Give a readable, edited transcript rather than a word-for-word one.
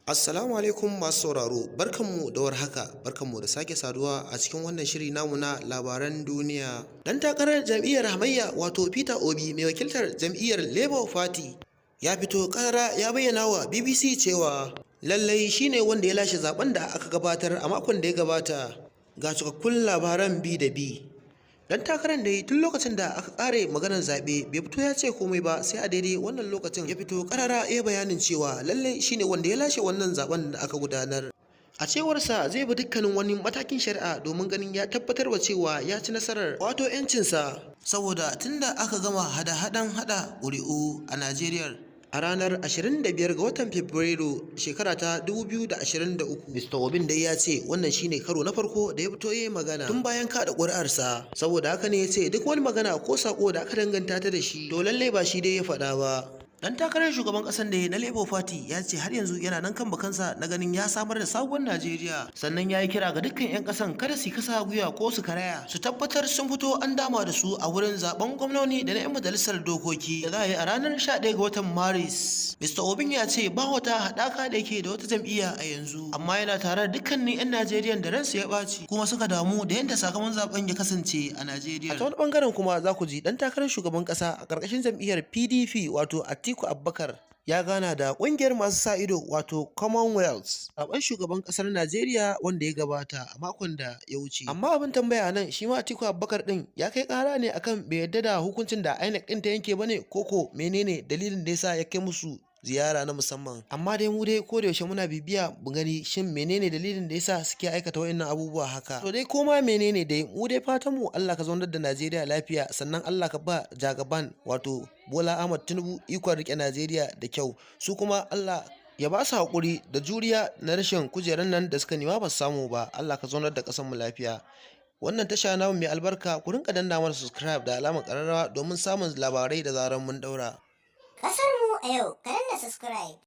Assalamu alaikum masu sauraro, barkanmu da warhaka, barkanmu da sake saduwa a cikin wannan shiri namu na labaran duniya. Dan takarar jam'iyyar hamayya wato Peter Obi mai wakiltar jam'iyyar Labour Party ya fito karara ya bayyana wa BBC cewa lallai shine wanda ya lashe zaben da aka gabatar a makon da ya gabata. Ga cikakkun labaran bi da bi. Dan takarar da tun lokacin da aka kare maganar zaɓe bai fito ya ce komai ba, sai a daidai wannan lokacin ya fito karara ya bayanin cewa lallai shine wanda ya lashe wannan zaben da aka gudanar. A cewarsa zai bi dukkanin wani matakin shari'a domin ganin ya tabbatar wa cewa ya ci nasarar wato 'yancinsa, saboda tunda aka gama hada-hadan hada ƙuri'u a Najeriya a ranar 25 ga watan Fabrairu shekara ta 2023. Mr. Obin dai ya ce wannan shine karo na farko da ya fito yayin magana tun bayan kada ƙuri'arsa, saboda haka ne ya ce duk wani magana ko sako da aka danganta ta da shi to lallai ba shi dai ya faɗa ba. Dan takarar shugaban ƙasar da na Labour Party ya ce har yanzu yana nan kan bakansa na ganin ya samar da sabuwar Najeriya, sannan ya yi kira ga dukkan 'yan ƙasan kada su kasa gwiwa ko su karaya, su tabbatar sun fito an dama da su a wurin zaben gwamnoni da na 'yan majalisar dokoki da za a yi a ranar 11 ga watan Maris. Mr. Obin ya ce ba wata haɗaka da yake da wata jam'iyya a yanzu, amma yana tare da dukkanin 'yan Najeriya da ransu ya ɓaci kuma suka damu da yadda sakamakon zaben ya kasance a Najeriya. A ta wani bangaren kuma za ku ji dan takarar shugaban ƙasa a ƙarƙashin jam'iyyar PDP wato Atiku Abubakar ya gana da ƙungiyar masu sa ido wato Commonwealth zaben shugaban ƙasar Najeriya wanda ya gabata a makon da ya wuce. Amma abin tambaya nan shi ma Atiku Abubakar din ya kai ƙara ne akan bai yarda da hukuncin da INEC din ta yanke bane, koko menene dalilin da yasa ya kai musu ziyara na musamman. Amma dai mu dai ko da yaushe muna bibiya mu gani shin menene dalilin da yasa suke aikata wayannan abubuwa haka. To dai koma menene dai mu dai fatan mu Allah ka zaunar da Najeriya lafiya, sannan Allah ka ba jagaban wato Bola Ahmad Tinubu ikon rike Najeriya da kyau, su kuma Allah ya ba su haƙuri da juriya na rashin kujerar nan da suka nema ba su samu ba. Allah ka zaunar da ƙasar mu lafiya. Wannan tasha namu mai albarka ku rinka danna mana subscribe da alamar ƙararrawa domin samun labarai da zaran mun daura. Ƙasar mu a yau, ka danna subscribe.